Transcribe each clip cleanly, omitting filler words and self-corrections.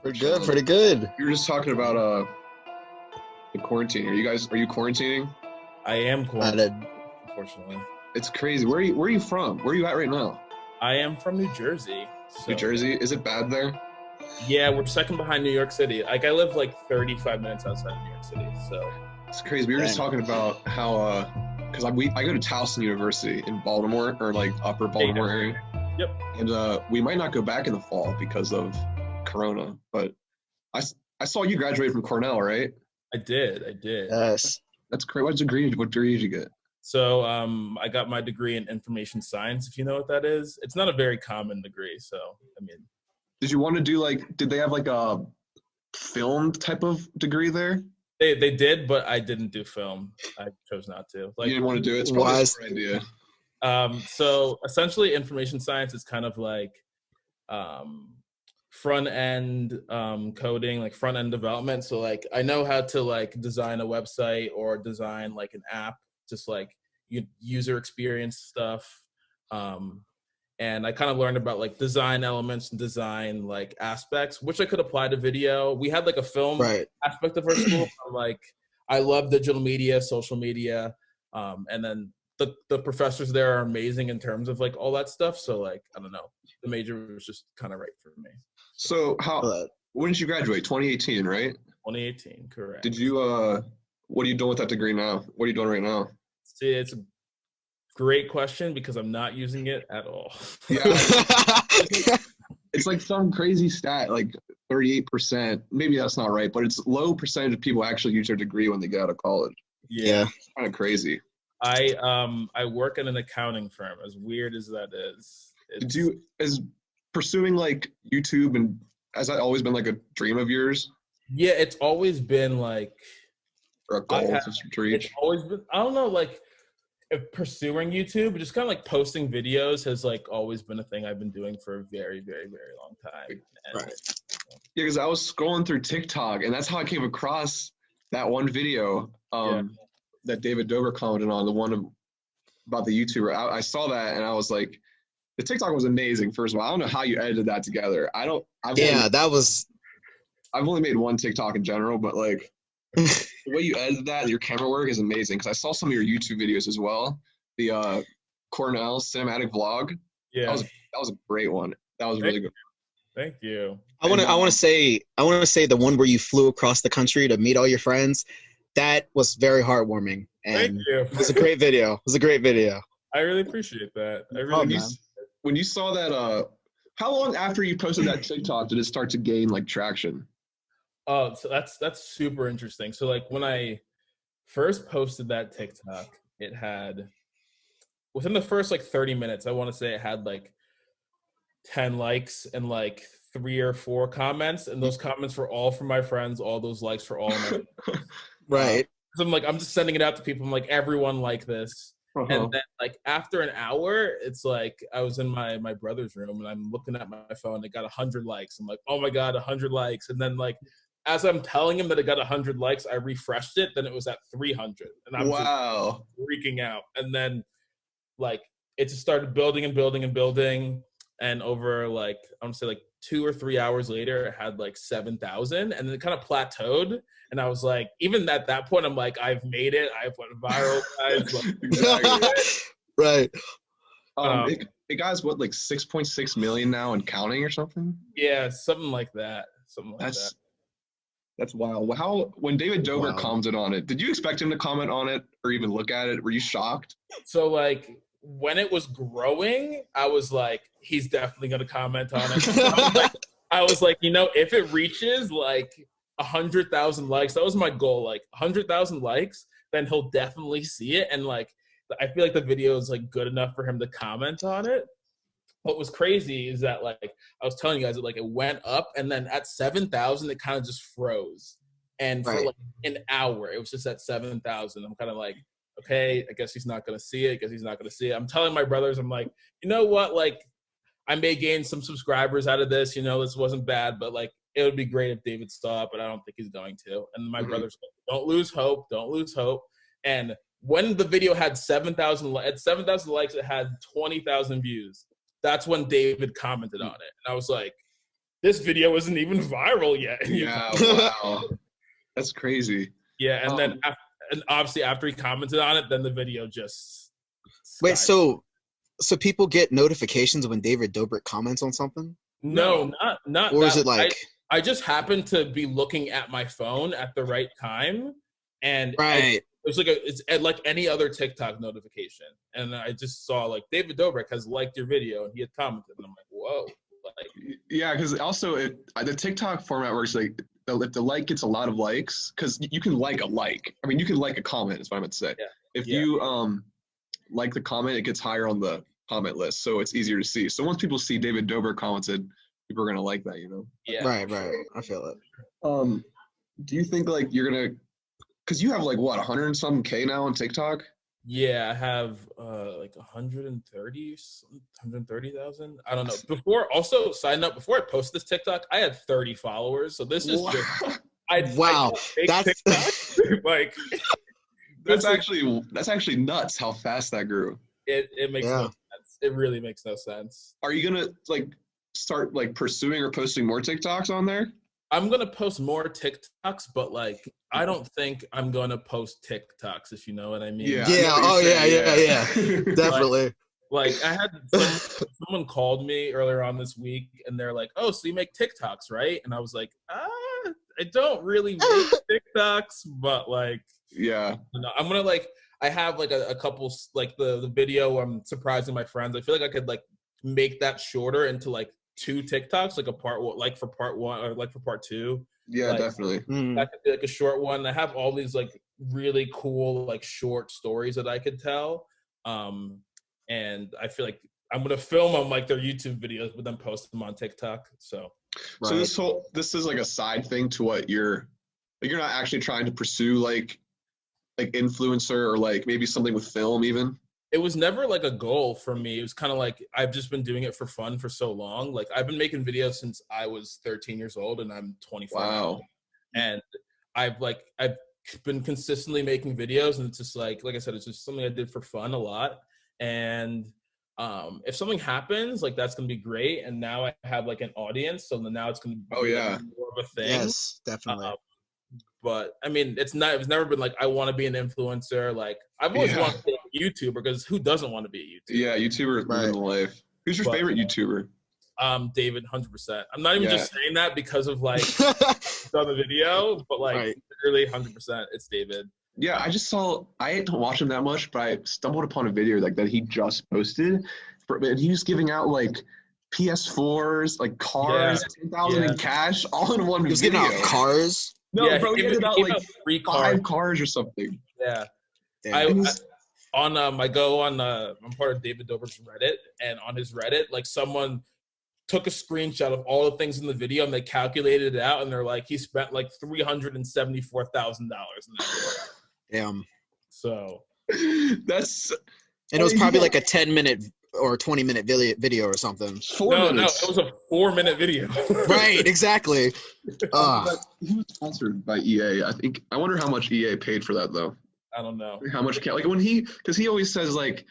Pretty good, pretty good. You were just talking about the quarantine. Are you quarantining? I am I did. quarantined, unfortunately. It's crazy. Where are you from? Where are you at right now? I am from New Jersey. New Jersey? Is it bad there? Yeah, we're second behind New York City. Like, I live like 35 minutes outside of New York City, so. It's crazy. We were just talking about how, because I go to Towson University in Baltimore, or like upper Baltimore area. Yep. And we might not go back in the fall because of Corona, but I saw you graduate from Cornell, right? I did. Yes. That's great. What degree did you get? So I got my degree in information science, if you know what that is. It's not a very common degree, so, I mean. Did you want to do did they have like a film type of degree there? They did, but I didn't do film. I chose not to. You didn't want to do it? It's probably a smart idea. So essentially information science is kind of like front end coding, like front end development. So like I know how to like design a website or design like an app, just like user experience stuff. And I kind of learned about like design elements and design like aspects, which I could apply to video. We had like a film aspect of our school. Like I love digital media, social media. And then the professors there are amazing in terms of like all that stuff. So like, I don't know, the major was just kind of right for me. So when did you graduate? 2018, right? 2018, correct. Did you, what are you doing with that degree now? What are you doing right now? See, it's a great question because I'm not using it at all. Yeah. It's like some crazy stat, like 38%. Maybe that's not right, but it's low percentage of people actually use their degree when they get out of college. Yeah. It's kind of crazy. I work in an accounting firm, as weird as that is. Is pursuing like YouTube, and has that always been like a dream of yours? Yeah, it's always been like, or a goal to reach? It's always been, I don't know, like pursuing YouTube, just kind of like posting videos has like always been a thing I've been doing for a very, very, very long time. And, right. Yeah, because I was scrolling through TikTok, and that's how I came across that one video that David Dobrik commented on, the one about the YouTuber. I saw that, and I was like, the TikTok was amazing. First of all, I don't know how you edited that together. I've only made one TikTok in general, but like the way you edited that and your camera work is amazing. Because I saw some of your YouTube videos as well. The Cornell cinematic vlog. Yeah, that was a great one. That was really good. Thank you. I want to say the one where you flew across the country to meet all your friends. That was very heartwarming. And thank you. It was a great video. I really appreciate that. When you saw that, how long after you posted that TikTok did it start to gain like traction? Oh, so that's super interesting. So like when I first posted that TikTok, it had, within the first like 30 minutes, I want to say it had like 10 likes and like 3 or 4 comments, and those comments were all from my friends. All those likes were all my right. So I'm just sending it out to people. I'm like, everyone like this. And then like after an hour, it's like I was in my brother's room and I'm looking at my phone. It got 100 likes. I'm like, oh my God, 100 likes. And then like as I'm telling him that it got 100 likes, I refreshed it. Then it was at 300. And I'm just freaking out. And then like it just started building and building and building. And over like, I want to say like 2 or 3 hours later, it had like 7,000, and then it kind of plateaued. And I was like, even at that point, I'm like, I've made it. I've went viral, guys. Like, exactly. Right. It guy's what, like 6.6 million now and counting or something? Yeah, something like that. That's wild. When David Dobrik commented on it, did you expect him to comment on it or even look at it? Were you shocked? So like when it was growing, I was like, he's definitely going to comment on it. I was like, if it reaches like 100,000 likes, that was my goal, like 100,000 likes, then he'll definitely see it. And like, I feel like the video is like good enough for him to comment on it. What was crazy is that like, I was telling you guys that like it went up, and then at 7,000, it kind of just froze. And for like an hour, it was just at 7,000. I'm kind of like, okay, I guess he's not going to see it. I'm telling my brothers, I'm like, you know what? Like, I may gain some subscribers out of this. This wasn't bad, but like, it would be great if David saw it, but I don't think he's going to. And my brothers, don't lose hope. And when the video had 7,000 likes, it had 20,000 views. That's when David commented on it. And I was like, this video isn't even viral yet. Yeah, wow. That's crazy. Yeah, and then and obviously after he commented on it, then the video just Wait, so people get notifications when David Dobrik comments on something? No, not. Or that. is it like I just happened to be looking at my phone at the right time, and right? It's like any other TikTok notification, and I just saw like David Dobrik has liked your video, and he had commented, and I'm like, whoa. Like, yeah, because also the TikTok format works like if the like gets a lot of likes, because you can like a like. I mean, you can like a comment is what I meant to say. Yeah. If you like the comment, it gets higher on the comment list, so it's easier to see. So once people see David Dobrik commented, people are gonna like that, you know. Yeah. Right. I feel it. Do you think like you're gonna? Because you have like what 100 and some K now on TikTok. Yeah, I have like 130,000. I don't know. Before, also side note, before I post this TikTok, I had 30 followers. So this is just wow. That's like that's actually nuts how fast that grew. It makes no sense. It really makes no sense. Are you gonna like start like pursuing or posting more TikToks on there? I'm gonna post more TikToks, but like I don't think I'm gonna post TikToks, if you know what I mean. Yeah. Yeah. Definitely. Like I had someone called me earlier on this week, and they're like, "Oh, so you make TikToks, right?" And I was like, I don't really make TikToks, but like, yeah, I'm gonna like. I have like a couple like the video I'm surprising my friends. I feel like I could like make that shorter into like 2 TikToks, like a part like for part 1 or like for part 2. Yeah, like, definitely. That could be like a short one. I have all these like really cool like short stories that I could tell. And I feel like I'm gonna film them like their YouTube videos, but then post them on TikTok. So this is like a side thing to what you're not actually trying to pursue like influencer or like maybe something with film even. It was never like a goal for me. It was kind of like I've just been doing it for fun for so long. Like I've been making videos since I was 13 years old and I'm 24 now. And I've been consistently making videos, and it's just like I said, it's just something I did for fun a lot. And if something happens, like that's gonna be great. And now I have like an audience, so now it's gonna be like, more of a thing. Yes, definitely. But I mean, it's never been like I want to be an influencer. Like I've always wanted to be a YouTuber, because who doesn't want to be a YouTuber? Yeah, YouTuber in life. Who's your favorite YouTuber? David, 100%. I'm not even just saying that because of like on the video, but like literally 100%. It's David. Yeah, I don't watch him that much, but I stumbled upon a video like that he just posted, and he was giving out like PS4s, like cars, 10,000 in cash, all in one video. He was giving out cars. No, bro, he gave out like 5 cars or something. Yeah. Damn. I'm part of David Dobrik's Reddit, and on his Reddit, like someone took a screenshot of all the things in the video and they calculated it out, and they're like, he spent like $374,000 in that video. Damn. So that's. And it was probably like a 10-minute or 20-minute video or something. 4 minutes. No, it was a 4-minute video. Right, exactly. He was sponsored by EA. I wonder how much EA paid for that though. I don't know. How much like because he always says like,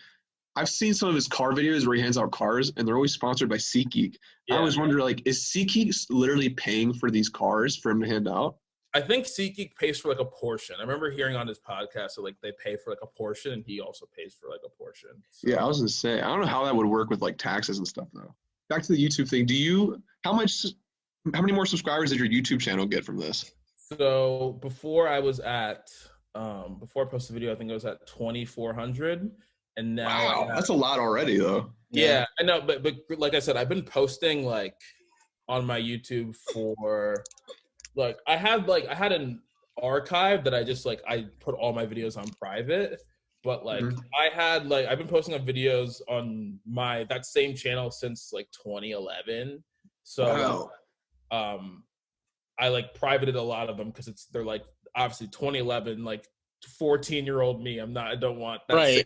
I've seen some of his car videos where he hands out cars and they're always sponsored by SeatGeek. Yeah. I always wonder like, is SeatGeek literally paying for these cars for him to hand out? I think SeatGeek pays for like a portion. I remember hearing on his podcast that like they pay for like a portion, and he also pays for like a portion. So. Yeah, I was gonna say, I don't know how that would work with like taxes and stuff though. Back to the YouTube thing. How many more subscribers did your YouTube channel get from this? So before I posted the video, I think I was at 2,400, and now that's a lot already though. Yeah, I know, but like I said, I've been posting like on my YouTube for. Like I had an archive that I put all my videos on private, but like I've been posting on videos on that same channel since like 2011. So I like privated a lot of them because they're like obviously 2011, like 14-year-old me. I don't want that same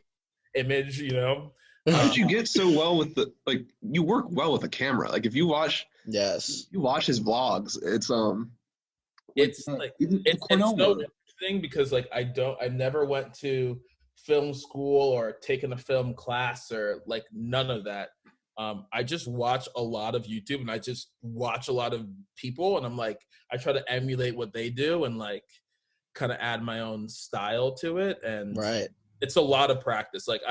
image, you know. How did you get so well with you work well with a camera? Like if you watch his vlogs, it's so interesting because like I never went to film school or taken a film class or like none of that. I just watch a lot of YouTube, and I just watch a lot of people, and I'm like, I try to emulate what they do and like kind of add my own style to it. And it's a lot of practice. Like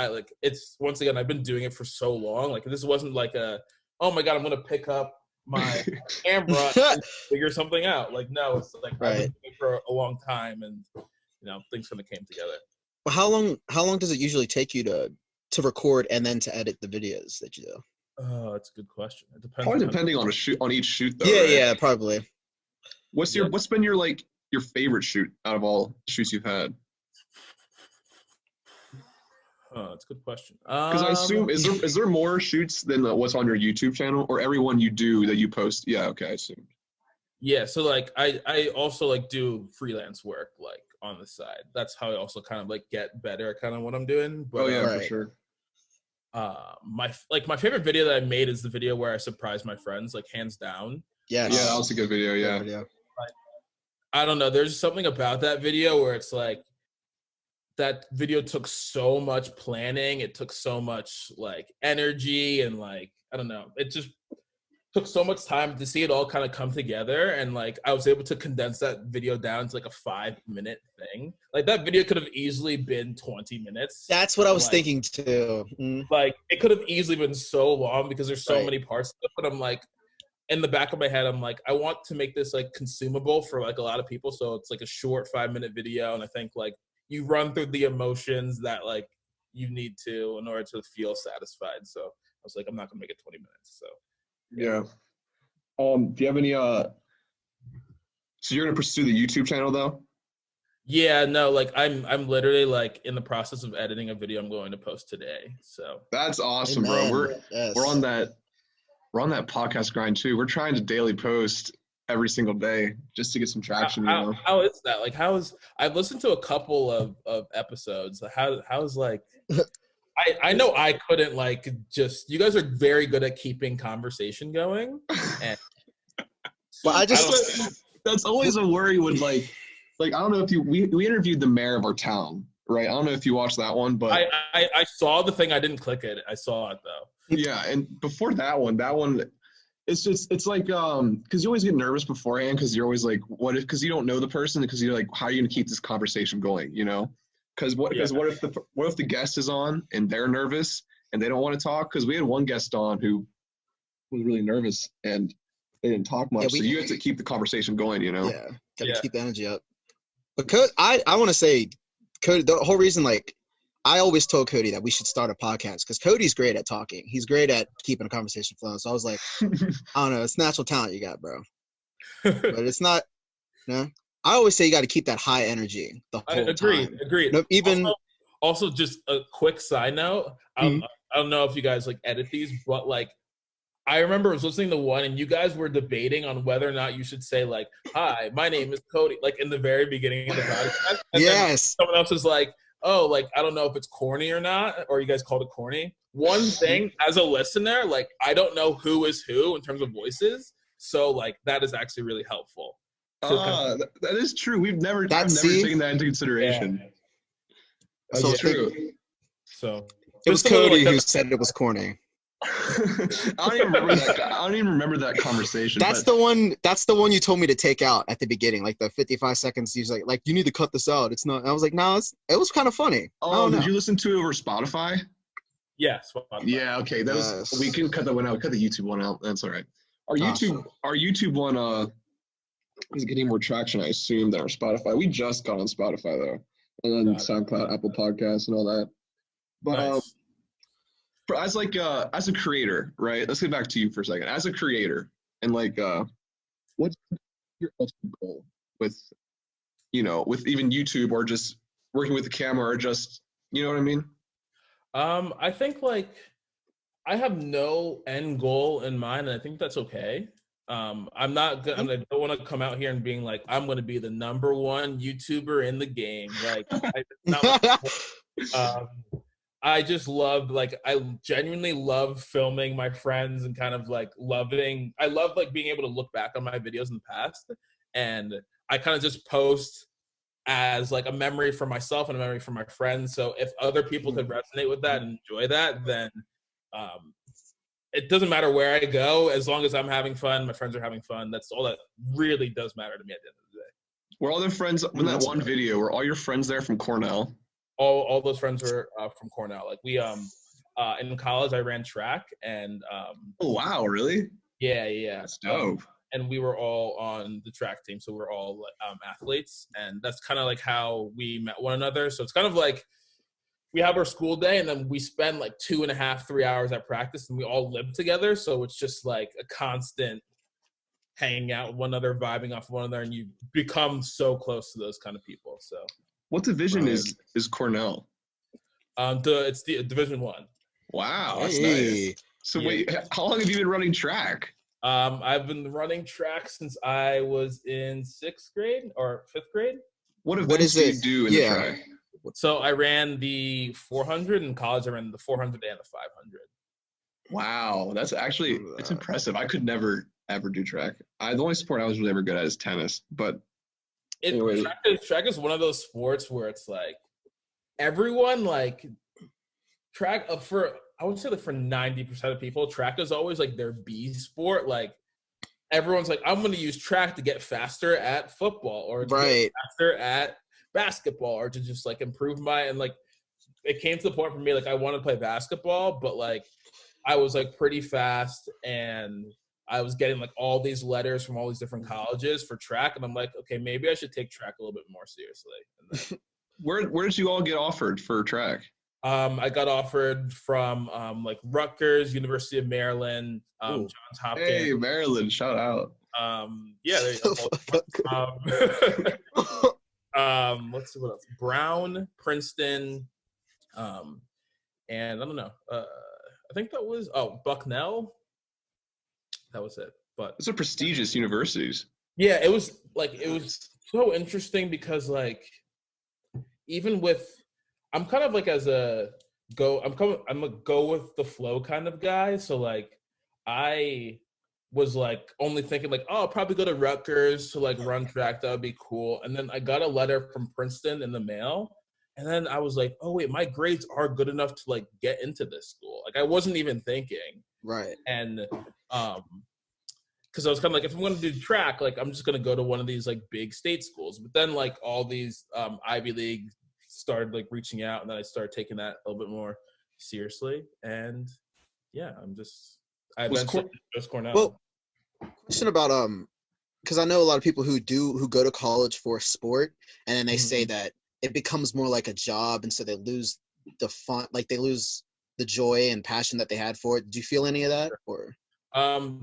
it's, once again, I've been doing it for so long. Like this wasn't like oh my God, I'm going to pick up my camera and figure something out. Like, no, it's like I've been doing it for a long time, and things kind of came together. Well, how long does it usually take you to record and then to edit the videos that you do? Oh, that's a good question. It depends. Probably depending on each shoot though. Yeah, right? yeah, probably. What's been your favorite shoot out of all shoots you've had? Oh, that's a good question. Because I assume is there more shoots than what's on your YouTube channel, or every one you do that you post? Yeah, okay, I assume. Yeah, so like I also like do freelance work like on the side. That's how I also kind of like get better at kind of what I'm doing. But, for sure. My favorite video that I made is the video where I surprised my friends, like hands down. Yeah, that was a good video. Yeah. Good video. Like, I don't know. There's something about that video where it's like that video took so much planning. It took so much like energy and like, I don't know. It just took so much time to see it all kind of come together. And like, I was able to condense that video down to like a 5-minute thing. Like that video could have easily been 20 minutes. That's what I was thinking too. Like it could have easily been so long because there's so many parts to it, but I'm like, in the back of my head, I'm like, I want to make this like consumable for like a lot of people. So it's like a short 5-minute video. And I think like you run through the emotions that like you need to in order to feel satisfied. So I was like, I'm not gonna make it 20 minutes. So yeah. Do you have any so you're gonna pursue the YouTube channel though? Yeah, no, like I'm literally like in the process of editing a video I'm going to post today. So that's awesome, bro. We're on that podcast grind too. We're trying to daily post every single day just to get some traction. How is that? Like, I've listened to a couple of episodes. How's like, I know I couldn't like just, you guys are very good at keeping conversation going. And well, that's always a worry with like, I don't know if we interviewed the mayor of our town, right? I don't know if you watched that one, but I saw the thing. I didn't click it. I saw it though. Yeah, and before that one, it's like because you always get nervous beforehand because you're always like, what if, because you don't know the person, because you're like, how are you gonna keep this conversation going, because what if the guest is on and they're nervous and they don't want to talk? Because we had one guest on who was really nervous and they didn't talk much, so you have to keep the conversation going, Yeah, gotta keep the energy up. But I want to say, Cody, the whole reason, like, I always told Cody that we should start a podcast because Cody's great at talking. He's great at keeping a conversation flowing. So I was like, I don't know, it's natural talent you got, bro. But it's not, I always say you got to keep that high energy the whole time. Agreed. No, even also, just a quick side note. I don't know if you guys like edit these, but like, I remember I was listening to one and you guys were debating on whether or not you should say like, hi, my name is Cody, like in the very beginning of the podcast. And yes. Someone else is like, oh, like, I don't know if it's corny or not, or you guys called it corny. One thing, as a listener, like, I don't know who is who in terms of voices. So, like, that is actually really helpful. That is true. I've never taken that into consideration. Yeah. That's true. So it was Cody who said it was corny. I don't even remember that conversation. That's the one you told me to take out at the beginning, like the 55 seconds. He's like you need to cut this out. It's not. I was like, no, it was kind of funny. Oh, did you listen to it over Spotify? Yeah, Spotify. Yeah, okay. We can cut that one out. Cut the YouTube one out. That's all right. Our YouTube one is getting more traction, I assume, than our Spotify. We just got on Spotify though, and then SoundCloud, Apple Podcasts, and all that. But nice. As a creator, right? Let's get back to you for a second. As a creator, and like, what's your ultimate goal with even YouTube, or just working with the camera, or just, you know what I mean? I think like I have no end goal in mind, and I think that's okay. I'm not good. I don't want to come out here and being like, I'm going to be the number one YouTuber in the game. Like, I just love, like, I genuinely love filming my friends and kind of like I love like being able to look back on my videos in the past, and I kind of just post as like a memory for myself and a memory for my friends. So if other people could resonate with that and enjoy that, then it doesn't matter where I go, as long as I'm having fun, my friends are having fun. That's all that really does matter to me at the end of the day. Were all their friends in that one video? Were all your friends there from Cornell? All those friends were from Cornell. Like we in college I ran track and oh wow, really? Yeah. That's dope. And we were all on the track team, so we're all athletes, and that's kind of like how we met one another. So it's kind of like we have our school day, and then we spend like 2.5, 3 hours at practice, and we all live together. So it's just like a constant hanging out with one another, vibing off one another, and you become so close to those kind of people. So what division is Cornell? It's the Division I. Wow, that's nice. So wait, how long have you been running track? I've been running track since I was in 6th grade or 5th grade. What events do you do in the track? So I ran the 400 in college. I ran the 400 and the 500. Wow, that's actually it's impressive. I could never ever do track. The only sport I was really ever good at is tennis. But anyway, track is one of those sports where it's like everyone like track for. I would say that for 90% of people, track is always like their B sport. Like everyone's like, I'm going to use track to get faster at football or to get faster at basketball or to just like improve and like it came to the point for me, like I wanted to play basketball, but like I was like pretty fast and I was getting like all these letters from all these different colleges for track. And I'm like, okay, maybe I should take track a little bit more seriously. And then, where did you all get offered for track? I got offered from like Rutgers, University of Maryland, Johns Hopkins. Hey, Maryland, shout out. Yeah, there let's see what else. Brown, Princeton, and I don't know. I think that was Bucknell. That was it. But those are prestigious universities. Yeah, it was so interesting because like even with I'm kind of like I'm a go with the flow kind of guy. So like I was like only thinking like, oh, I'll probably go to Rutgers to like run track. That would be cool. And then I got a letter from Princeton in the mail. And then I was like, oh wait, my grades are good enough to like get into this school. Like I wasn't even thinking. Right. And because I was kind of like, if I'm going to do track, like I'm just going to go to one of these like big state schools. But then like all these Ivy League started like reaching out, and then I started taking that a little bit more seriously. And yeah, I eventually chose Cornell. Well, question about because I know a lot of people who go to college for sport, and then they say that it becomes more like a job, and so they lose the fun, like they lose the joy and passion that they had for it. Do you feel any of that? Or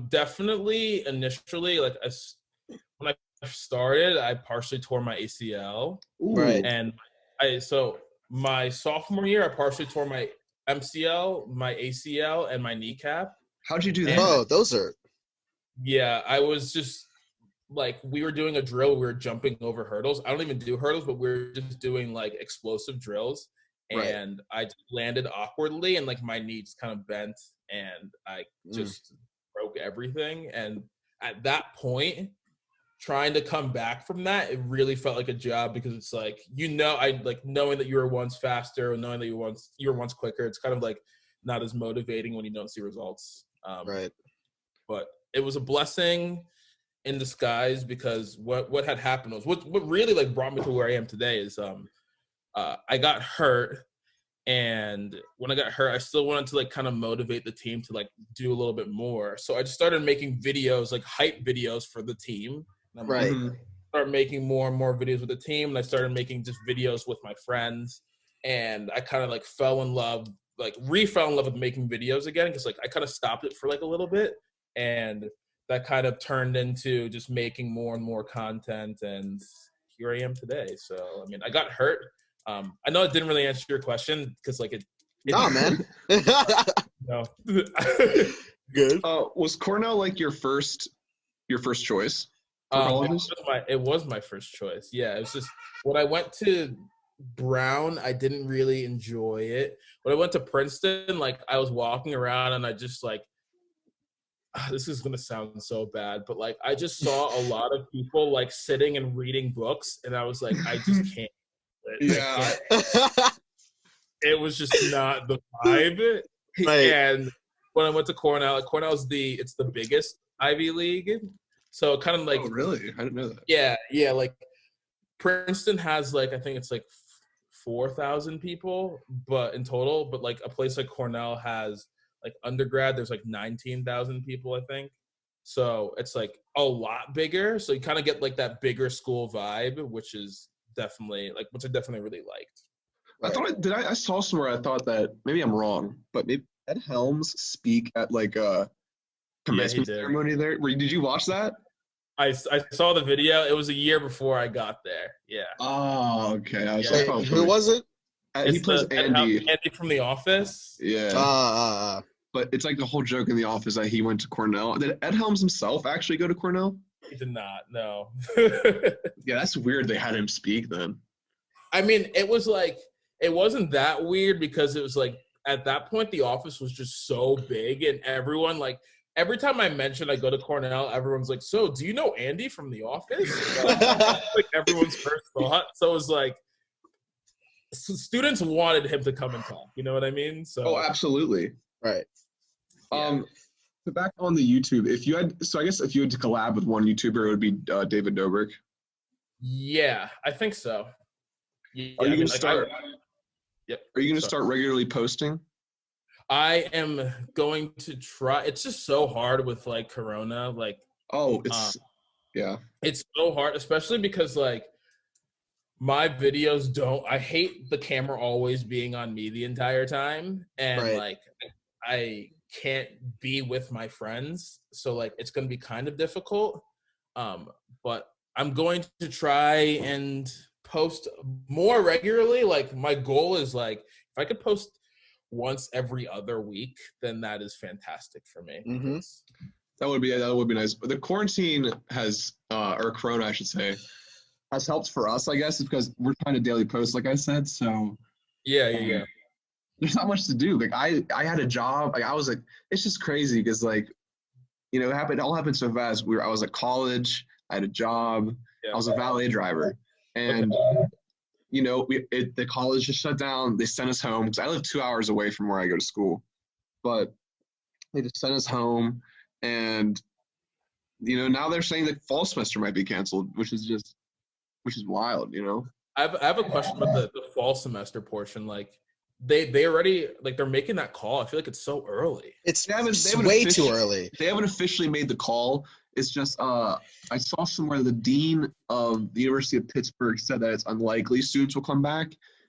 definitely initially, like when I started, I partially tore my ACL. Right. And so my sophomore year, I partially tore my MCL, my ACL, and my kneecap. How'd you do that? Oh, those are. Yeah, I was just like, we were doing a drill. We were jumping over hurdles. I don't even do hurdles, but we were just doing like explosive drills. And I just landed awkwardly, and like my knee just kind of bent, and I just broke everything. And at that point, trying to come back from that, it really felt like a job, because it's like, I like knowing that you were once faster, knowing that you were once quicker. It's kind of like not as motivating when you don't see results. Right. But it was a blessing in disguise, because what had happened was what really like brought me to where I am today is I got hurt. And when I got hurt, I still wanted to like kind of motivate the team to like do a little bit more. So I just started making videos, like hype videos for the team. And I started making more and more videos with the team, and I started making just videos with my friends. And I kind of like fell in love with making videos again, because like I kind of stopped it for like a little bit, and that kind of turned into just making more and more content. And here I am today. So I mean, I got hurt. I know it didn't really answer your question, because like it Nah, man. No. Good. Was Cornell like your first choice for colleges? It was my first choice. Yeah, it was just when I went to Brown, I didn't really enjoy it. When I went to Princeton, like I was walking around and I just like, this is gonna sound so bad, but like I just saw a lot of people like sitting and reading books, and I was like, I just can't. It was just not the vibe. Right. And when I went to Cornell. Like, Cornell's it's the biggest Ivy League, so kind of like. Oh, really? I didn't know that. Yeah. Like Princeton has like I think it's like 4,000 people, but in total. But like a place like Cornell has like undergrad. There's like 19,000 people, I think. So it's like a lot bigger. So you kind of get like that bigger school vibe, which is definitely which I definitely really liked. I saw somewhere, I thought that maybe I'm wrong, but maybe Ed Helms speak at like a commencement ceremony there. Did you watch that? I saw the video. It was a year before I got there. Yeah. Oh, okay. Who was it? He plays Andy. Andy from The Office. Yeah. But it's like the whole joke in The Office that he went to Cornell. Did Ed Helms himself actually go to Cornell? He did not, no. Yeah, that's weird they had him speak then. I mean, it wasn't that weird because it was like, at that point, The Office was just so big and everyone, like, every time I mentioned I go to Cornell, everyone's like, so do you know Andy from The Office? Like everyone's first thought. So it was like, students wanted him to come and talk. You know what I mean? So. Oh, absolutely. Right. So back on the YouTube, I guess if you had to collab with one YouTuber, it would be David Dobrik. Yeah, I think so. Yeah, Are you going to start? Yep. Are you going to start regularly posting? I am going to try. It's just so hard with like Corona. Like, it's so hard, especially because like my videos I hate the camera always being on me the entire time, and like I can't be with my friends, so like it's going to be kind of difficult. But I'm going to try and post more regularly. Like my goal is like if I could post once every other week, then that is fantastic for me. Mm-hmm. That would be nice. But the quarantine has, or Corona, I should say, has helped for us, I guess, because we're trying to daily post, like I said. So yeah. There's not much to do. Like I had a job. Like I was like, it's just crazy because like, you know, it all happened so fast. I was at college. I had a job. Yeah. I was a valet driver, and. You know, the college just shut down. They sent us home because I live 2 hours away from where I go to school. But they just sent us home. And, you know, now they're saying that fall semester might be canceled, which is wild, you know? I have a question about the fall semester portion. Like, they already, like, they're making that call. I feel like it's so early. It's way too early. They haven't officially made the call. It's just I saw somewhere the dean of the University of Pittsburgh said that it's unlikely students will come back.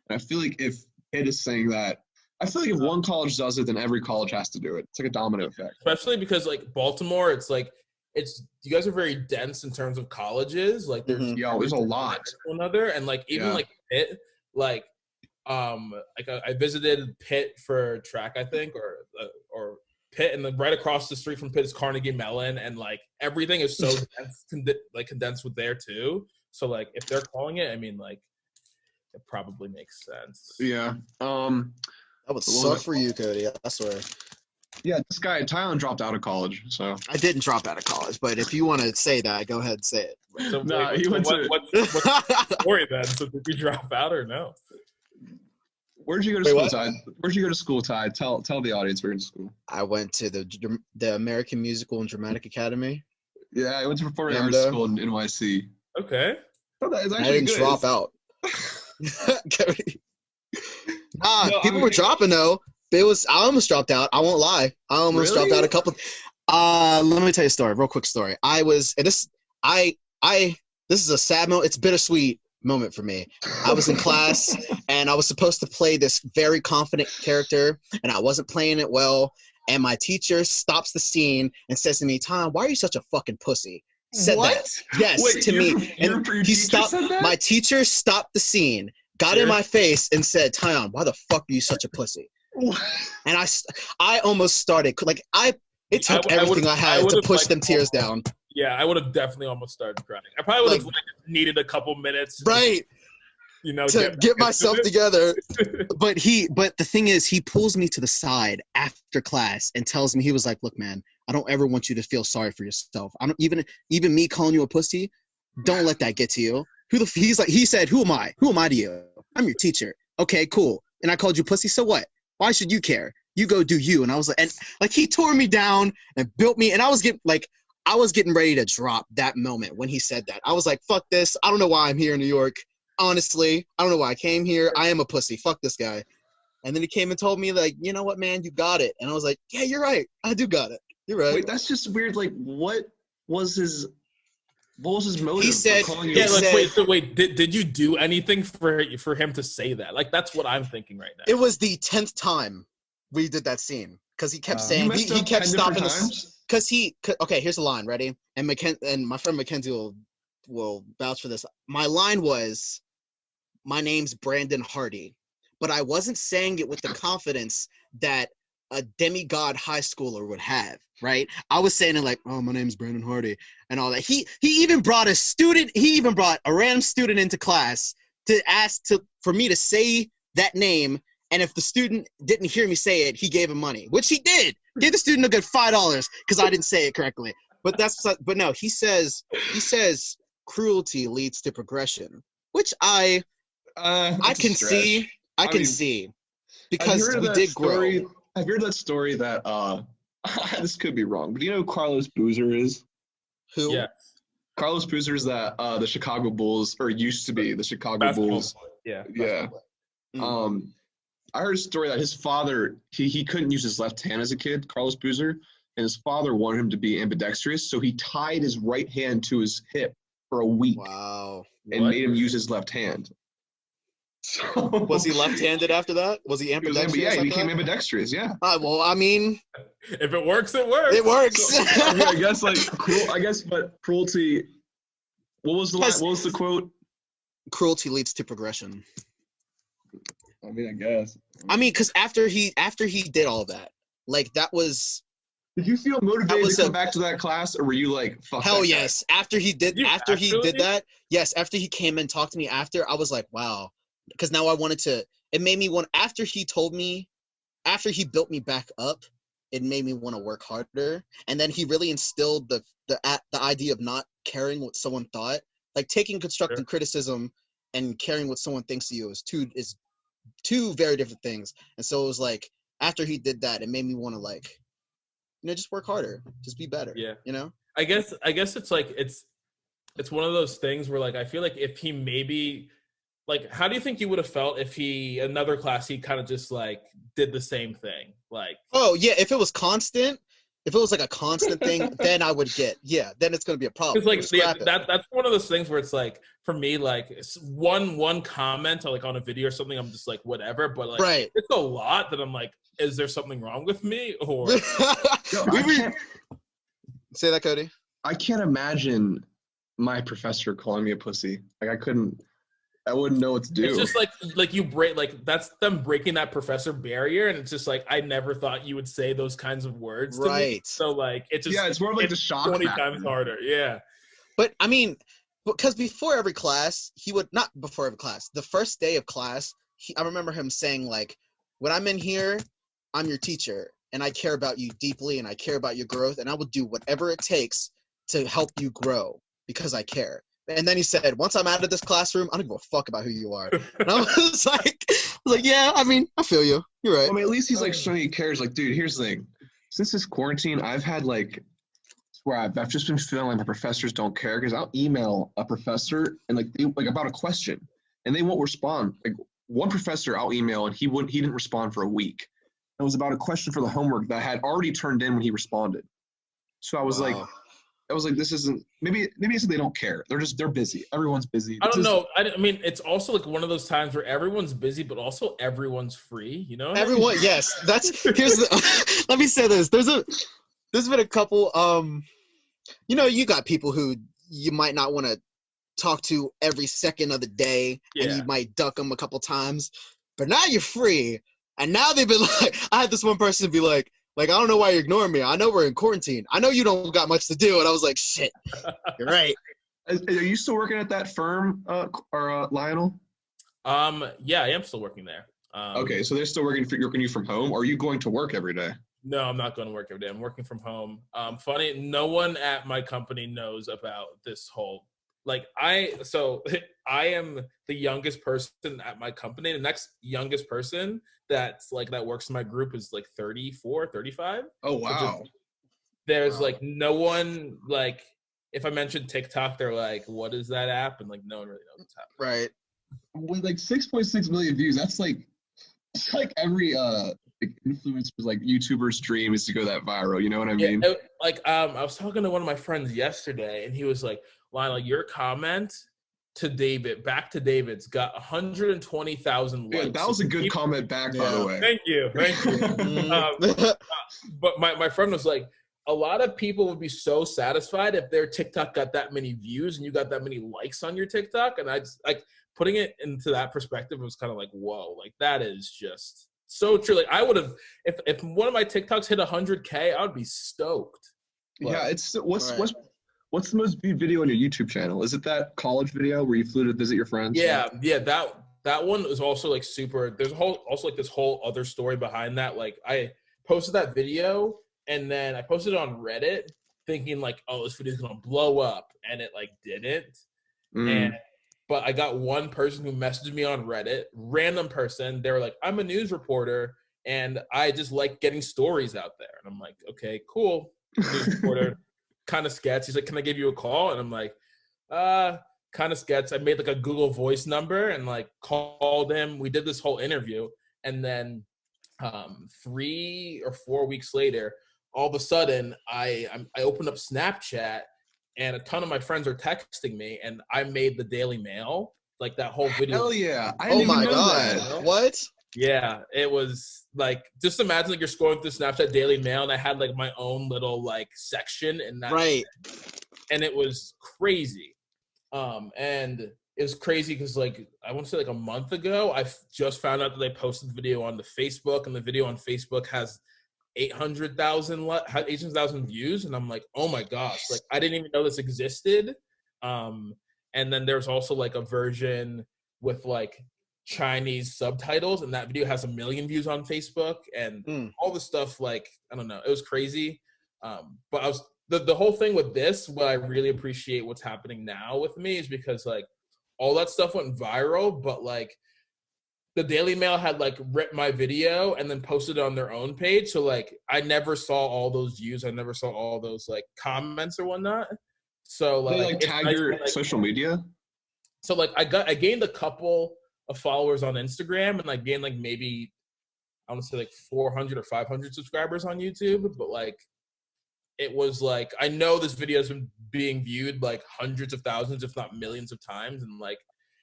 And I feel like if it is saying that, I feel like if one college does it, then every college has to do it. It's like a domino effect. Especially because like Baltimore, it's like you guys are very dense in terms of colleges. Like there's there's a lot. Another and like even like Pitt, like I visited Pitt for track, I think, or Pitt, and then right across the street from Pitt is Carnegie Mellon, and like everything is so condensed with there too. So like if they're calling it, I mean like it probably makes sense. Yeah. That would suck for you, Cody. I swear. Yeah, this guy Tyyonn dropped out of college, so I didn't drop out of college, but if you want to say that, go ahead and say it. So he went to what's the story then? So did you drop out or no? Where'd you go to school, Ty? Where'd you go to school, Ty? Tell the audience where you're in school. I went to the American Musical and Dramatic Academy. Yeah, I went to performing arts school in NYC. Okay. I didn't drop out. People were dropping though. I almost dropped out. I won't lie. I almost dropped out a couple. Let me tell you a story. Real quick story. This is a sad moment. It's bittersweet moment for me. I was in class and I was supposed to play this very confident character and I wasn't playing it well, and my teacher stops the scene and says to me, "Tyyonn, why are you such a fucking pussy?" Said what? That. Yes, to me. And he stopped. My teacher stopped the scene, got in my face and said, "Tyyonn, why the fuck are you such a pussy?" And I almost started it took everything I had to push them tears down. Yeah, I would have definitely almost started crying. I probably would have needed a couple minutes. Right. To get myself together. But the thing is, he pulls me to the side after class and tells me, he was like, "Look, man, I don't ever want you to feel sorry for yourself. I don't even me calling you a pussy, don't let that get to you." He said, "Who am I? Who am I to you? I'm your teacher." "Okay, cool. And I called you pussy, so what? Why should you care?" You go do you. And I was like, and like he tore me down and built me. And I was getting ready to drop that moment when he said that. I was like, fuck this. I don't know why I'm here in New York. Honestly, I don't know why I came here. I am a pussy. Fuck this guy. And then he came and told me, like, you know what, man, you got it. And I was like, yeah, you're right. I do got it. You're right. Wait, that's just weird. Like, what was his motive? He said, for calling you Yeah, like wait, did you do anything for him to say that? Like, that's what I'm thinking right now. it was the 10th time we did that scene because he kept saying, You he messed up kept 10 stopping different us. Because okay, here's the line, ready? And my friend Mackenzie will vouch for this. My line was, my name's Brandon Hardy. But I wasn't saying it with the confidence that a demigod high schooler would have, right? I was saying it like, oh, my name's Brandon Hardy and all that. He even brought a random student into class to ask for me to say that name. And if the student didn't hear me say it, he gave him money, which he did. Gave the student a good $5 because I didn't say it correctly. But no, he says cruelty leads to progression, which I can see. I can see because we did grow. Have you heard that story that this could be wrong, but do you know who Carlos Boozer is? Who? Yeah. Carlos Boozer is that the Chicago Bulls, or used to be the Chicago Bulls. Yeah. Yeah. I heard a story that his father, he couldn't use his left hand as a kid, Carlos Boozer, and his father wanted him to be ambidextrous, so he tied his right hand to his hip for a week. Wow. And made him use his left hand. So, was he left-handed after that? Was he ambidextrous? Yeah, he became ambidextrous. Yeah. Well, I mean, if it works, it works. It works. So, I mean, I guess, but cruelty. What was the quote? Cruelty leads to progression. I mean, I guess. I mean, because after he did all that, like that was. Did you feel motivated to come back to that class, or were you like, "Fuck"? Hell yes! After he did that, yes. After he came and talked to me after, I was like, wow. Because now I wanted to. It made me want. After he built me back up, it made me want to work harder. And then he really instilled the idea of not caring what someone thought, like taking constructive criticism and caring what someone thinks of you is two very different things. And so it was like after he did that, it made me want to like, just work harder, just be better. Yeah. I guess it's like it's one of those things where like I feel like if he maybe. Like, how do you think you would have felt if another class, he kind of just, like, did the same thing? Like, oh, yeah, if it was like a constant thing, then I would then it's going to be a problem. Because, like, that's one of those things where it's, like, for me, like, it's one comment, like, on a video or something, I'm just, like, whatever. But, like, It's a lot that I'm, like, is there something wrong with me? Or Say that, Cody. I can't imagine my professor calling me a pussy. Like, I wouldn't know what to do. It's just like you break, like that's them breaking that professor barrier, and it's just like I never thought you would say those kinds of words to me. So like it's just it's more like the shock 20 factor. times harder. Yeah. But I mean, because before every class, the first day of class, I remember him saying like, when I'm in here, I'm your teacher, and I care about you deeply, and I care about your growth, and I will do whatever it takes to help you grow because I care. And then he said, once I'm out of this classroom, I don't give a fuck about who you are. And I was like, yeah, I mean, I feel you. You're right. I mean, at least he's like showing he cares. Like, dude, here's the thing. Since this quarantine, I've had like, where I've just been feeling like my professors don't care because I'll email a professor and like about a question and they won't respond. Like one professor I'll email and he didn't respond for a week. It was about a question for the homework that I had already turned in when he responded. So I was like, this isn't maybe it's they don't care. They're busy. Everyone's busy. I don't know. I mean, it's also like one of those times where everyone's busy, but also everyone's free. Everyone. Yes, let me say this. There's been a couple. You got people who you might not want to talk to every second of the day, and you might duck them a couple times. But now you're free, and now they've been like, I had this one person be like, I don't know why you're ignoring me. I know we're in quarantine. I know you don't got much to do. And I was like, shit, you're right. Are you still working at that firm, Lionel? Yeah, I am still working there. Okay, so they're still working you from home? Or are you going to work every day? No, I'm not going to work every day. I'm working from home. Funny, no one at my company knows about this whole like I am the youngest person at my company. The next youngest person that works in my group is like 34, 35. Oh wow. There's like no one, like if I mention TikTok, they're like, what is that app? And like no one really knows what's happening. Right. With like 6.6 million views, that's like every influencer's like YouTuber's dream is to go that viral. You know what I mean? I was talking to one of my friends yesterday, and he was like, Lionel, your comment to David's got 120,000 likes. Yeah, that was a good comment back, by the way. Thank you. But my friend was like, a lot of people would be so satisfied if their TikTok got that many views and you got that many likes on your TikTok. And I just, like, putting it into that perspective, it was kind of like, whoa, like that is just so true. Like I would have, if one of my TikToks hit 100K, I would be stoked. But, yeah, it's what's the most viewed video on your YouTube channel? Is it that college video where you flew to visit your friends? Yeah, that one is also like super. There's this whole other story behind that. Like I posted that video and then I posted it on Reddit thinking like, oh, this video is gonna blow up, and it like didn't. But I got one person who messaged me on Reddit, random person. They were like, I'm a news reporter, and I just like getting stories out there. And I'm like, okay, cool. News reporter, kind of sketch. He's like, can I give you a call? And I'm like, kind of sketch. I made like a Google Voice number and like called him. We did this whole interview. And then 3 or 4 weeks later, all of a sudden, I opened up Snapchat, and a ton of my friends are texting me, and I made the Daily Mail, like that whole video. Hell yeah. Oh my God. That. What? Yeah, it was like, just imagine like you're scrolling through Snapchat Daily Mail, and I had like my own little like section in that. Right. And it was crazy. And it was crazy because like, I want to say like a month ago, I just found out that they posted the video on the Facebook, and the video on Facebook has 800,000 views, and I'm like, oh my gosh, like I didn't even know this existed. And then there's also like a version with like Chinese subtitles, and that video has 1 million views on Facebook, and all the stuff, like I don't know, it was crazy. But I was the whole thing with this, what I really appreciate what's happening now with me is because like all that stuff went viral, but like the Daily Mail had like ripped my video and then posted it on their own page. So like I never saw all those views. I never saw all those like comments or whatnot. So like, they like tag your social media. So like I gained a couple of followers on Instagram, and I gained like maybe I want to say like 400 or 500 subscribers on YouTube. But like it was like, I know this video has been being viewed like hundreds of thousands, if not millions of times. And like,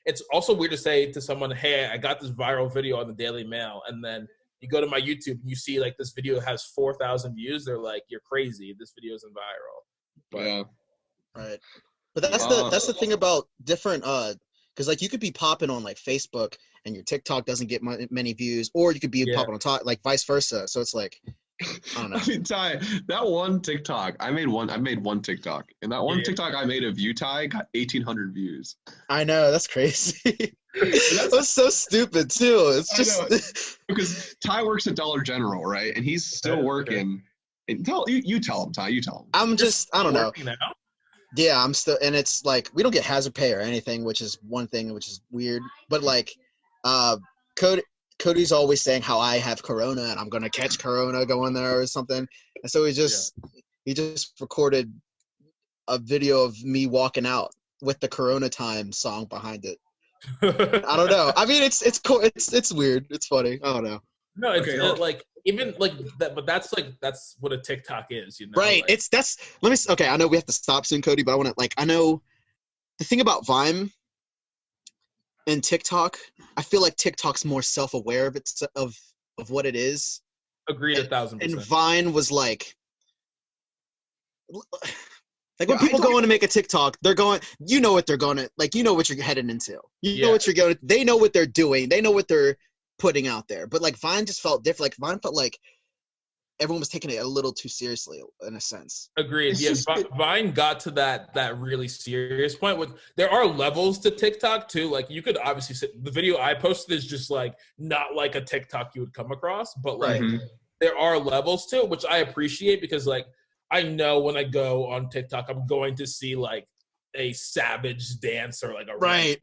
it's also weird to say to someone, hey, I got this viral video on the Daily Mail, and then you go to my YouTube and you see like this video has 4,000 views. They're like, you're crazy. This video isn't viral. But, yeah. Right. But that's the thing about different because like you could be popping on like Facebook and your TikTok doesn't get many views, or you could be popping on top, like vice versa. So it's like, I don't know. I mean, Ty, that one TikTok, I made one TikTok, and that one TikTok I made of you, Ty, got 1,800 views. I know, that's crazy. That was so stupid too. It's just because Ty works at Dollar General, right? And he's still working. And you tell him, Ty. You tell him. I don't know. Yeah, I'm still, and it's like we don't get hazard pay or anything, which is one thing which is weird. But like, Cody's always saying how I have corona and I'm gonna catch corona going there or something. And so he just recorded a video of me walking out with the Corona Time song behind it. I don't know. I mean, it's cool. It's weird. It's funny. I don't know. No, it's like even like that, but that's what a TikTok is, you know? Right. Like, okay, I know we have to stop soon, Cody, but I know the thing about Vine and TikTok, I feel like TikTok's more self-aware of what it is. Agreed 1,000%. And Vine was like when people go in to make a TikTok, they're going, you know what they're going to, like, you know what you're heading into. You know what you're going to, they know what they're doing. They know what they're putting out there. But like Vine just felt different. Like Vine felt like everyone was taking it a little too seriously in a sense. Agreed. Vine got to that really serious point. There are levels to TikTok too. Like you could obviously the video I posted is just like not like a TikTok you would come across, but like there are levels to it, which I appreciate because like I know when I go on TikTok, I'm going to see like a savage dance or like a Right.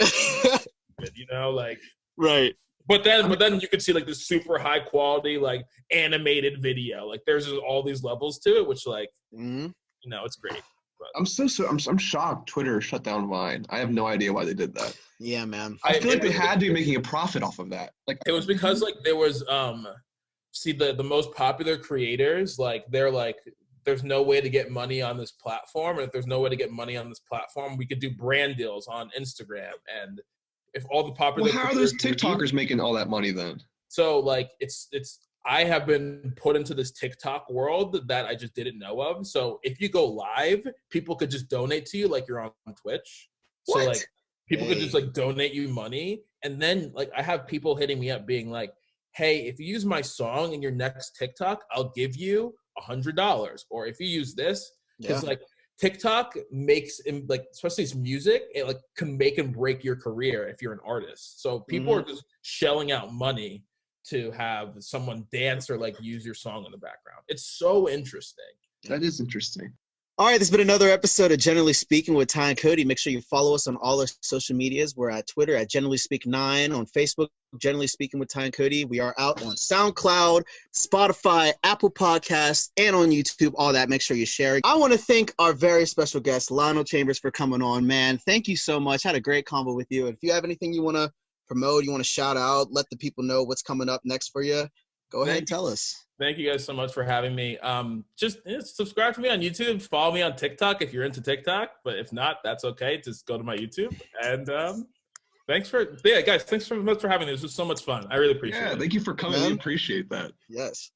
you know, like Right. But then you could see like the super high quality like animated video. Like there's just all these levels to it, which like you know, it's great. But I'm shocked Twitter shut down Vine. I have no idea why they did that. Yeah, man. I feel like they had to be making a profit off of that. Like it was because like there was see the most popular creators, like they're like there's no way to get money on this platform, and if there's no way to get money on this platform, we could do brand deals on Instagram. And if all the popular how are those TikTokers making all that money then? So like it's I have been put into this TikTok world that I just didn't know of. So if you go live, people could just donate to you like you're on Twitch. What? So like people could just like donate you money. And then like I have people hitting me up being like, hey, if you use my song in your next TikTok, I'll give you $100. Or if you use this, because like TikTok makes, like, especially its music, it like can make and break your career if you're an artist. So people are just shelling out money to have someone dance or like use your song in the background. It's so interesting. That is interesting. All right, this has been another episode of Generally Speaking with Tyyonn and Cody. Make sure you follow us on all our social medias. We're at Twitter at Generally Speak 9, on Facebook, Generally Speaking with Tyyonn and Cody. We are out on SoundCloud, Spotify, Apple Podcasts, and on YouTube, all that. Make sure you share it. I want to thank our very special guest, Lionel Chambers, for coming on, man. Thank you so much. Had a great convo with you. If you have anything you want to promote, you want to shout out, let the people know what's coming up next for you, go ahead and tell us. Thank you guys so much for having me. Just subscribe to me on YouTube. Follow me on TikTok if you're into TikTok. But if not, that's okay. Just go to my YouTube. And thanks so much for having me. This was so much fun. I really appreciate it. Yeah, thank you for coming. We appreciate that. Yes.